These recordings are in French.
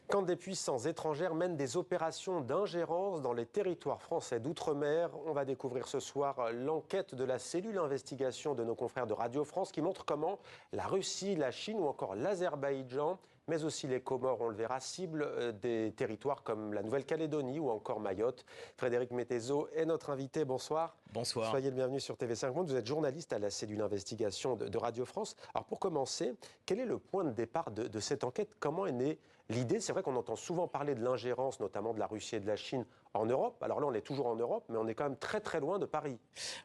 Quand des puissances étrangères mènent des opérations d'ingérence dans les territoires français d'outre-mer, on va découvrir ce soir l'enquête de la cellule investigation de nos confrères de Radio France qui montre comment la Russie, la Chine ou encore l'Azerbaïdjan, mais aussi les Comores, on le verra, ciblent des territoires comme la Nouvelle-Calédonie ou encore Mayotte. Frédéric Mettezo est notre invité. Bonsoir. Bonsoir. Soyez le bienvenu sur TV5 Monde. Vous êtes journaliste à la cellule investigation de Radio France. Alors pour commencer, quel est le point de départ de cette enquête? Comment est née l'idée? C'est vrai qu'on entend souvent parler de l'ingérence, notamment de la Russie et de la Chine, en Europe. Alors là, on est toujours en Europe, mais on est quand même très très loin de Paris.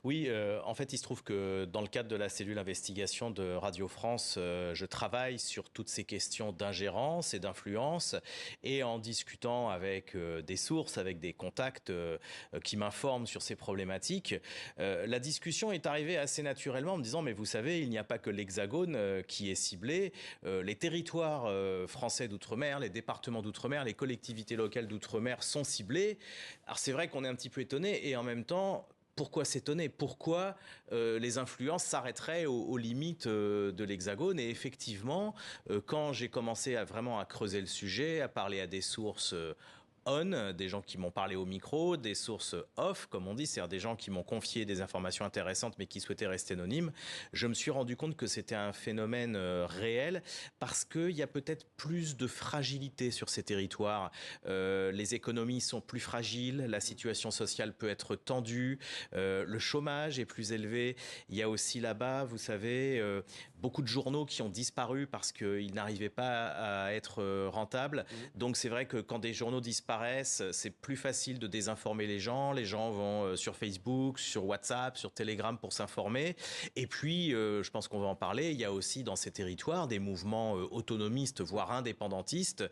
Oui, en fait, il se trouve que dans le cadre de la cellule investigation de Radio France, je travaille sur toutes ces questions d'ingérence et d'influence. Et en discutant avec des sources, avec des contacts qui m'informent sur ces problématiques, la discussion est arrivée assez naturellement en me disant, mais vous savez, il n'y a pas que l'Hexagone qui est ciblé. Les territoires français d'outre-mer, les départements d'outre-mer, les collectivités locales d'outre-mer sont ciblés. Alors c'est vrai qu'on est un petit peu étonné et en même temps, pourquoi s'étonner? Pourquoi les influences s'arrêteraient aux limites de l'Hexagone? Et effectivement, quand j'ai commencé vraiment à creuser le sujet, à parler à des sources des gens qui m'ont parlé au micro, des sources off, comme on dit, c'est-à-dire des gens qui m'ont confié des informations intéressantes mais qui souhaitaient rester anonymes, je me suis rendu compte que c'était un phénomène réel parce qu'il y a peut-être plus de fragilité sur ces territoires. Les économies sont plus fragiles, la situation sociale peut être tendue, le chômage est plus élevé. Il y a aussi là-bas, vous savez, beaucoup de journaux qui ont disparu parce qu'ils n'arrivaient pas à être rentables. Donc c'est vrai que quand des journaux disparaissent, c'est plus facile de désinformer les gens. Les gens vont sur Facebook, sur WhatsApp, sur Telegram pour s'informer. Et puis, je pense qu'on va en parler, il y a aussi dans ces territoires des mouvements autonomistes, voire indépendantistes,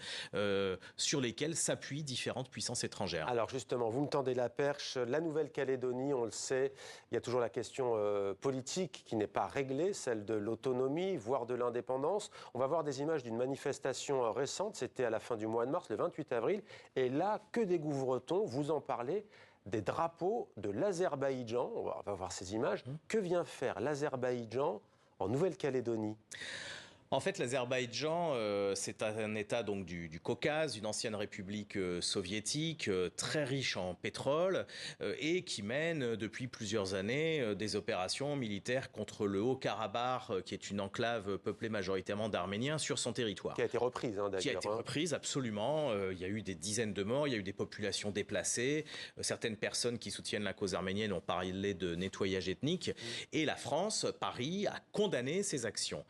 sur lesquels s'appuient différentes puissances étrangères. Alors justement, vous me tendez la perche. La Nouvelle-Calédonie, on le sait, il y a toujours la question politique qui n'est pas réglée, celle de l'autonomie, voire de l'indépendance. On va voir des images d'une manifestation récente, c'était à la fin du mois de mars, le 28 avril. Et là, que découvre-t-on? Vous en parlez, des drapeaux de l'Azerbaïdjan. On va voir ces images. Que vient faire l'Azerbaïdjan en Nouvelle-Calédonie? En fait, l'Azerbaïdjan, c'est un État donc du Caucase, une ancienne république soviétique, très riche en pétrole et qui mène depuis plusieurs années des opérations militaires contre le Haut-Karabakh, qui est une enclave peuplée majoritairement d'Arméniens sur son territoire. Qui a été reprise, d'ailleurs. Qui a été reprise, absolument. Il y a eu des dizaines de morts, il y a eu des populations déplacées. Certaines personnes qui soutiennent la cause arménienne ont parlé de nettoyage ethnique. Et la France, Paris, a condamné ces actions.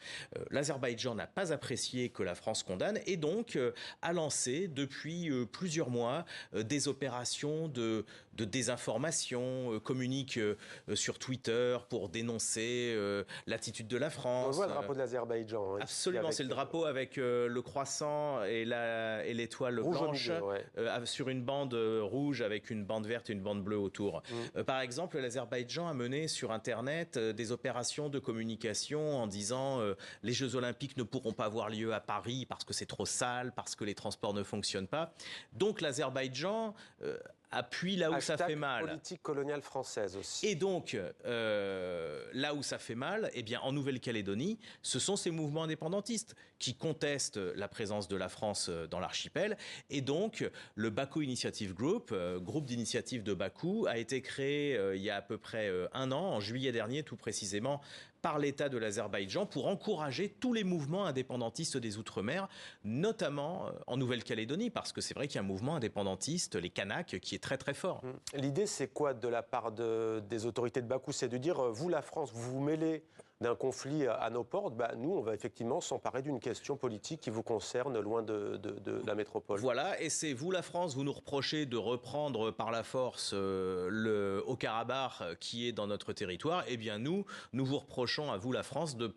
L'Azerbaïdjan n'a pas apprécié que la France condamne et donc a lancé depuis plusieurs mois des opérations de désinformation, communique sur Twitter pour dénoncer l'attitude de la France. On voit le drapeau de l'Azerbaïdjan. Absolument, c'est le drapeau avec le croissant et l'étoile blanche sur une bande rouge avec une bande verte et une bande bleue autour. Par exemple, l'Azerbaïdjan a mené sur Internet des opérations de communication en disant les Jeux Olympiques ne pourront pas avoir lieu à Paris parce que c'est trop sale, parce que les transports ne fonctionnent pas. Donc l'Azerbaïdjan appuie là où ça fait mal. Politique coloniale française aussi. Et donc, là où ça fait mal, eh bien, en Nouvelle-Calédonie, ce sont ces mouvements indépendantistes qui contestent la présence de la France dans l'archipel. Et donc, le Baku Initiative Group, groupe d'initiative de Bakou, a été créé il y a à peu près un an, en juillet dernier tout précisément, par l'État de l'Azerbaïdjan pour encourager tous les mouvements indépendantistes des Outre-mer, notamment en Nouvelle-Calédonie, parce que c'est vrai qu'il y a un mouvement indépendantiste, les Kanaks, qui est très très fort. L'idée, c'est quoi de la part des autorités de Bakou? C'est de dire, vous la France, vous vous mêlez d'un conflit à nos portes, nous, on va effectivement s'emparer d'une question politique qui vous concerne loin de la métropole. Voilà, et c'est vous la France, vous nous reprochez de reprendre par la force le Haut-Karabakh qui est dans notre territoire. Eh bien nous vous reprochons à vous la France de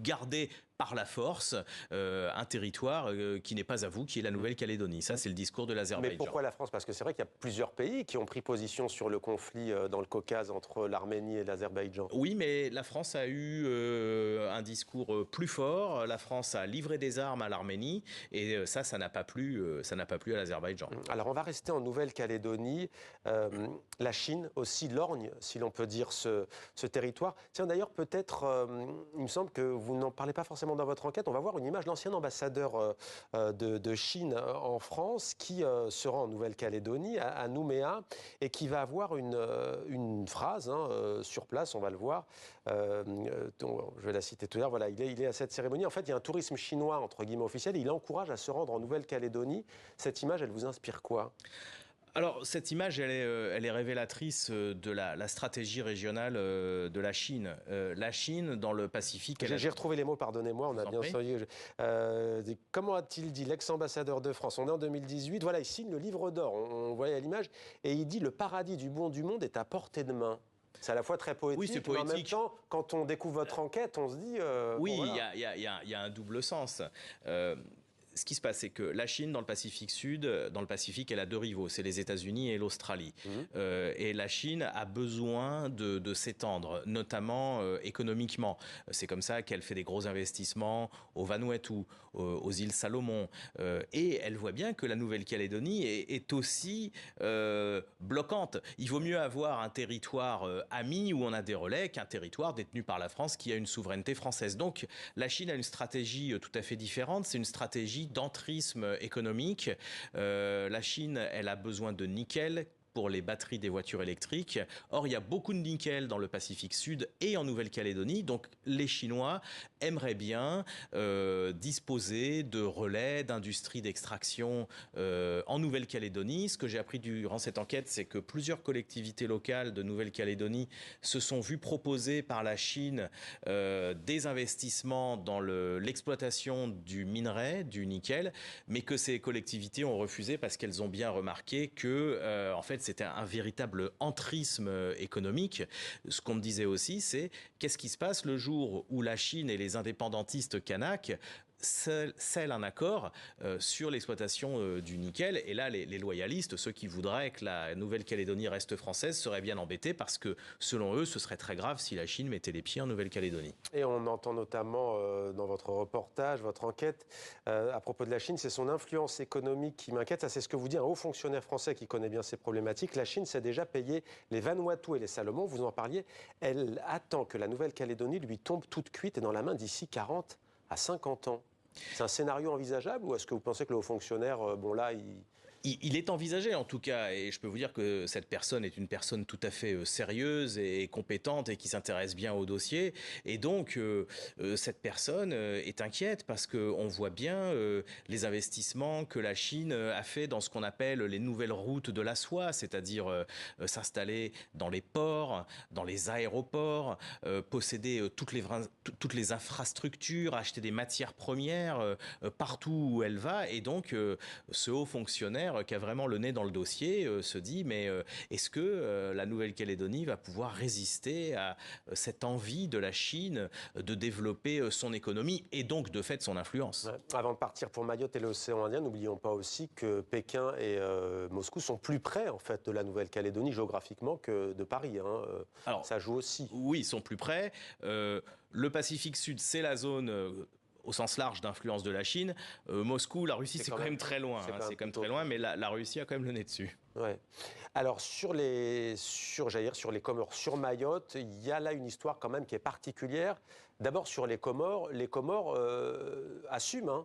garder par la force un territoire qui n'est pas à vous, qui est la Nouvelle-Calédonie. Ça, c'est le discours de l'Azerbaïdjan. Mais pourquoi la France? Parce que c'est vrai qu'il y a plusieurs pays qui ont pris position sur le conflit dans le Caucase entre l'Arménie et l'Azerbaïdjan. Oui, mais la France a eu un discours plus fort. La France a livré des armes à l'Arménie et ça n'a pas plu à l'Azerbaïdjan. Alors, on va rester en Nouvelle-Calédonie. La Chine aussi lorgne, si l'on peut dire, ce territoire. Tiens, d'ailleurs, peut-être, il me semble que vous n'en parlez pas forcément justement dans votre enquête, on va voir une image de l'ancien ambassadeur de Chine en France qui se rend en Nouvelle-Calédonie, à Nouméa, et qui va avoir une phrase sur place, on va le voir. Je vais la citer tout à l'heure. Voilà, il est à cette cérémonie. En fait, il y a un tourisme chinois, entre guillemets, officiel, et il encourage à se rendre en Nouvelle-Calédonie. Cette image, elle vous inspire quoi ? Alors, cette image, elle est révélatrice de la stratégie régionale de la Chine. La Chine, dans le Pacifique... J'ai retrouvé les mots, pardonnez-moi, on a bien entendu. Comment a-t-il dit l'ex-ambassadeur de France? On est en 2018, voilà, il signe le livre d'or, on voyait à l'image, et il dit « Le paradis du bon du monde est à portée de main ». C'est à la fois très poétique, oui, c'est poétique. Mais en même temps, quand on découvre votre enquête, on se dit... oui, il y a un double sens. Ce qui se passe, c'est que la Chine, dans le Pacifique Sud, dans le Pacifique, elle a deux rivaux, c'est les États-Unis et l'Australie. Et la Chine a besoin de s'étendre, notamment économiquement. C'est comme ça qu'elle fait des gros investissements au Vanuatu, aux îles Salomon. Et elle voit bien que la Nouvelle-Calédonie est aussi bloquante. Il vaut mieux avoir un territoire ami où on a des relais qu'un territoire détenu par la France qui a une souveraineté française. Donc la Chine a une stratégie tout à fait différente. C'est une stratégie d'entrisme économique. La Chine, elle a besoin de nickel pour les batteries des voitures électriques. Or, il y a beaucoup de nickel dans le Pacifique Sud et en Nouvelle-Calédonie. Donc, les Chinois aimeraient bien disposer de relais, d'industries d'extraction en Nouvelle-Calédonie. Ce que j'ai appris durant cette enquête, c'est que plusieurs collectivités locales de Nouvelle-Calédonie se sont vues proposer par la Chine des investissements dans l'exploitation du minerai, du nickel, mais que ces collectivités ont refusé parce qu'elles ont bien remarqué que, en fait, c'était un véritable entrisme économique. Ce qu'on me disait aussi, c'est qu'est-ce qui se passe le jour où la Chine et les indépendantistes kanaks scellent un accord sur l'exploitation du nickel. Et là, les loyalistes, ceux qui voudraient que la Nouvelle-Calédonie reste française, seraient bien embêtés parce que, selon eux, ce serait très grave si la Chine mettait les pieds en Nouvelle-Calédonie. Et on entend notamment dans votre reportage, votre enquête, à propos de la Chine, c'est son influence économique qui m'inquiète. Ça, c'est ce que vous dit un haut fonctionnaire français qui connaît bien ces problématiques. La Chine s'est déjà payé les Vanuatu et les Salomon, vous en parliez. Elle attend que la Nouvelle-Calédonie lui tombe toute cuite et dans la main d'ici 40 à 50 ans. C'est un scénario envisageable ou est-ce que vous pensez que le haut fonctionnaire, bon là, il est envisagé en tout cas, et je peux vous dire que cette personne est une personne tout à fait sérieuse et compétente et qui s'intéresse bien au dossier. Et donc, cette personne est inquiète parce qu'on voit bien les investissements que la Chine a fait dans ce qu'on appelle les nouvelles routes de la soie, c'est-à-dire s'installer dans les ports, dans les aéroports, posséder toutes les infrastructures, acheter des matières premières partout où elle va. Et donc, ce haut fonctionnaire qui a vraiment le nez dans le dossier se dit mais est-ce que la Nouvelle-Calédonie va pouvoir résister à cette envie de la Chine de développer son économie et donc de fait son influence. Avant de partir pour Mayotte et l'océan Indien, n'oublions pas aussi que Pékin et Moscou sont plus près en fait de la Nouvelle-Calédonie géographiquement que de Paris. Alors, ça joue aussi. Oui, ils sont plus près. Le Pacifique Sud, c'est la zone au sens large d'influence de la Chine. Moscou, la Russie, c'est quand même très loin. C'est quand même très loin, mais la Russie a quand même le nez dessus. Ouais. Alors sur les Comores, sur Mayotte, il y a là une histoire quand même qui est particulière. D'abord sur les Comores assument.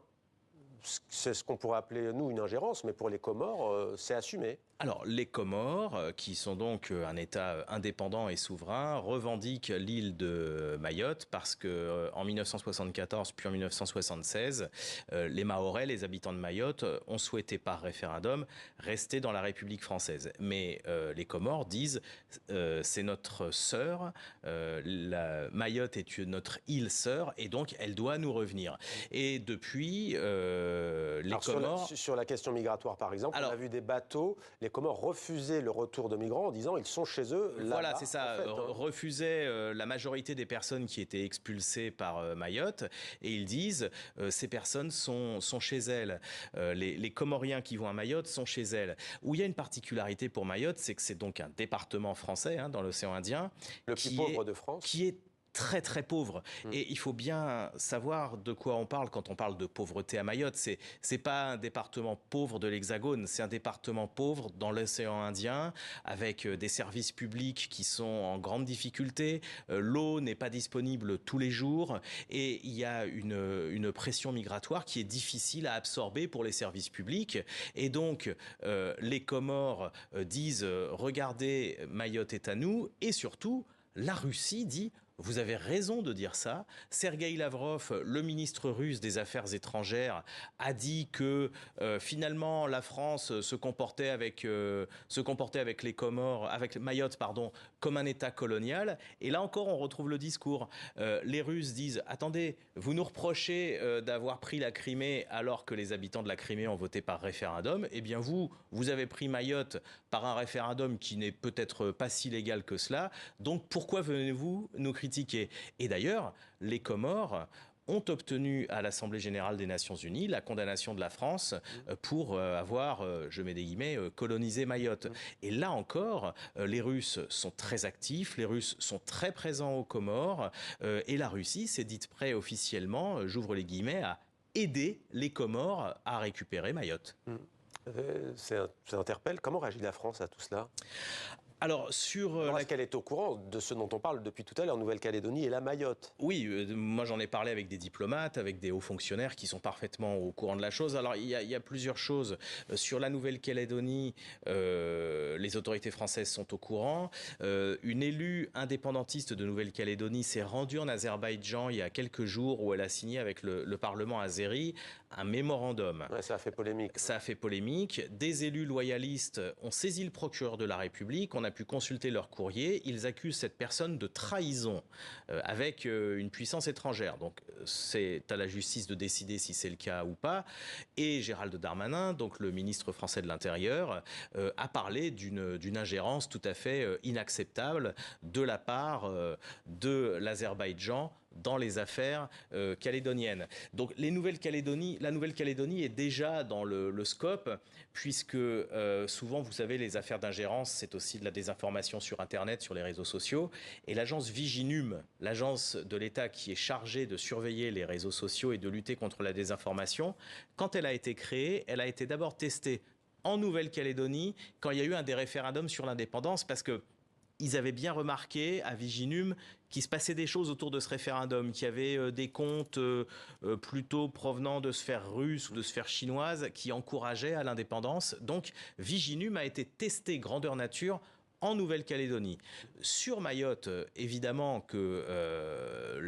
C'est ce qu'on pourrait appeler, nous, une ingérence, mais pour les Comores, c'est assumé. Alors, les Comores, qui sont donc un État indépendant et souverain, revendiquent l'île de Mayotte parce que en 1974 puis en 1976, les Mahorais, les habitants de Mayotte, ont souhaité par référendum rester dans la République française. Mais les Comores disent c'est notre sœur, Mayotte est notre île sœur et donc elle doit nous revenir. Et depuis, les Comores... Sur la question migratoire, par exemple, on a vu des bateaux... Les Comores refusaient le retour de migrants en disant ils sont chez eux là-bas. Voilà, c'est ça. En fait, refusaient la majorité des personnes qui étaient expulsées par Mayotte et ils disent ces personnes sont chez elles. Les Comoriens qui vont à Mayotte sont chez elles. Où il y a une particularité pour Mayotte, c'est que c'est donc un département français dans l'océan Indien. Le plus pauvre de France. Qui est très très pauvre. Et il faut bien savoir de quoi on parle quand on parle de pauvreté à Mayotte. C'est pas un département pauvre de l'Hexagone, c'est un département pauvre dans l'océan Indien, avec des services publics qui sont en grande difficulté. L'eau n'est pas disponible tous les jours et il y a une pression migratoire qui est difficile à absorber pour les services publics. Et donc, les Comores disent regardez, Mayotte est à nous, et surtout, la Russie dit vous avez raison de dire ça. Sergueï Lavrov, le ministre russe des Affaires étrangères, a dit que finalement la France se comportait avec les Comores, avec Mayotte, pardon, comme un État colonial. Et là encore, on retrouve le discours. Les Russes disent attendez, vous nous reprochez d'avoir pris la Crimée alors que les habitants de la Crimée ont voté par référendum. Eh bien vous avez pris Mayotte par un référendum qui n'est peut-être pas si légal que cela. Donc pourquoi venez-vous nous critiquer? Et d'ailleurs, les Comores ont obtenu à l'Assemblée générale des Nations unies la condamnation de la France pour avoir, je mets des guillemets, colonisé Mayotte. Et là encore, les Russes sont très actifs, les Russes sont très présents aux Comores, et la Russie s'est dite prête officiellement, j'ouvre les guillemets, à aider les Comores à récupérer Mayotte. Ça interpelle. Comment réagit la France à tout cela? Alors, est-ce qu'elle est au courant de ce dont on parle depuis tout à l'heure, Nouvelle-Calédonie et la Mayotte? Oui, moi j'en ai parlé avec des diplomates, avec des hauts fonctionnaires qui sont parfaitement au courant de la chose. Alors il y a plusieurs choses. Sur la Nouvelle-Calédonie, les autorités françaises sont au courant. Une élue indépendantiste de Nouvelle-Calédonie s'est rendue en Azerbaïdjan il y a quelques jours où elle a signé avec le Parlement azéri un mémorandum. Ouais, ça a fait polémique. Ça a fait polémique. Des élus loyalistes ont saisi le procureur de la République. On a pu consulter leur courrier. Ils accusent cette personne de trahison avec une puissance étrangère. Donc c'est à la justice de décider si c'est le cas ou pas. Et Gérald Darmanin, donc le ministre français de l'Intérieur, a parlé d'une ingérence tout à fait inacceptable de la part de l'Azerbaïdjan dans les affaires calédoniennes. Donc la Nouvelle-Calédonie est déjà dans le scope, puisque souvent, vous savez, les affaires d'ingérence, c'est aussi de la désinformation sur Internet, sur les réseaux sociaux. Et l'agence Viginum, l'agence de l'État qui est chargée de surveiller les réseaux sociaux et de lutter contre la désinformation, quand elle a été créée, elle a été d'abord testée en Nouvelle-Calédonie quand il y a eu un des référendums sur l'indépendance, parce que ils avaient bien remarqué à Viginum qu'il se passait des choses autour de ce référendum, qu'il y avait des comptes plutôt provenant de sphères russes ou de sphères chinoises qui encourageaient à l'indépendance. Donc Viginum a été testé grandeur nature en Nouvelle-Calédonie. Sur Mayotte, évidemment que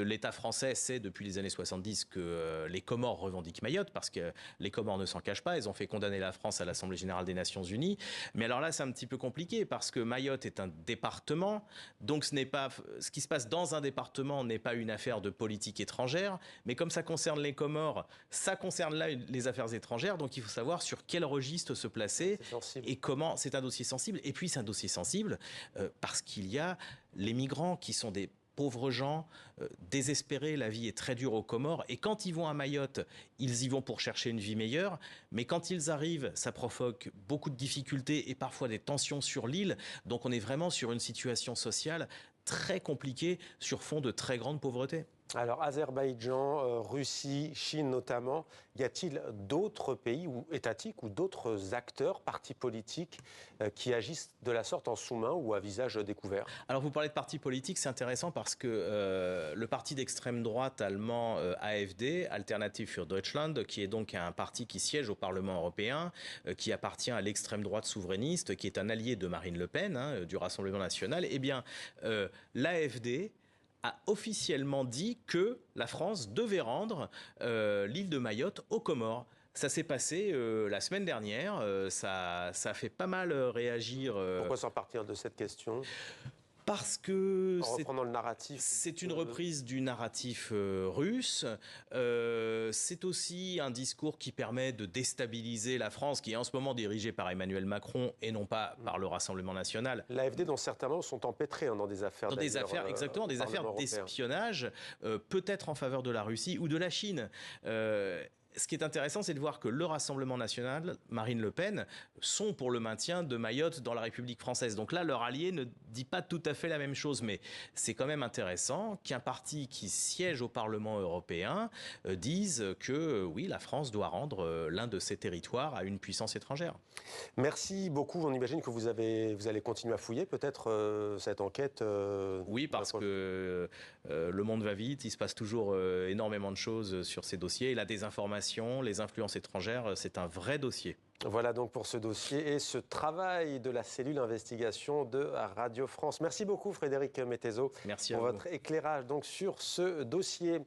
l'État français sait depuis les années 70 que les Comores revendiquent Mayotte, parce que les Comores ne s'en cachent pas, ils ont fait condamner la France à l'Assemblée générale des Nations unies. Mais alors là, c'est un petit peu compliqué, parce que Mayotte est un département, donc ce qui se passe dans un département n'est pas une affaire de politique étrangère, mais comme ça concerne les Comores, ça concerne là les affaires étrangères, donc il faut savoir sur quel registre se placer et comment. C'est un dossier sensible, et puis c'est un dossier sensible parce qu'il y a les migrants qui sont des pauvres gens désespérés, la vie est très dure aux Comores, et quand ils vont à Mayotte, ils y vont pour chercher une vie meilleure, mais quand ils arrivent, ça provoque beaucoup de difficultés et parfois des tensions sur l'île, donc on est vraiment sur une situation sociale très compliquée sur fond de très grande pauvreté. Alors, Azerbaïdjan, Russie, Chine notamment, y a-t-il d'autres pays étatiques ou d'autres acteurs, partis politiques, qui agissent de la sorte en sous-main ou à visage découvert? Alors, vous parlez de partis politiques, c'est intéressant parce que le parti d'extrême droite allemand AfD, Alternative für Deutschland, qui est donc un parti qui siège au Parlement européen, qui appartient à l'extrême droite souverainiste, qui est un allié de Marine Le Pen, du Rassemblement national, eh bien, l'AfD a officiellement dit que la France devait rendre l'île de Mayotte aux Comores. Ça s'est passé la semaine dernière, ça a fait pas mal réagir. Pourquoi s'en partir de cette question ? Parce que en reprenant le narratif, c'est une reprise du narratif russe. C'est aussi un discours qui permet de déstabiliser la France, qui est en ce moment dirigée par Emmanuel Macron et non pas par le Rassemblement national. L'AfD, dans certains moments, sont empêtrés dans des affaires. Dans des affaires, exactement, des affaires d'espionnage, peut-être en faveur de la Russie ou de la Chine. ce qui est intéressant, c'est de voir que le Rassemblement national, Marine Le Pen, sont pour le maintien de Mayotte dans la République française. Donc là, leur allié ne dit pas tout à fait la même chose, mais c'est quand même intéressant qu'un parti qui siège au Parlement européen dise que oui, la France doit rendre l'un de ses territoires à une puissance étrangère. Merci beaucoup. On imagine que vous allez continuer à fouiller peut-être cette enquête. Oui, parce que le monde va vite, il se passe toujours énormément de choses sur ces dossiers. Et la désinformation, les influences étrangères, c'est un vrai dossier. Voilà donc pour ce dossier et ce travail de la cellule investigation de Radio France. Merci beaucoup Frédéric Mettezo Merci pour à vous. votre éclairage donc sur ce dossier.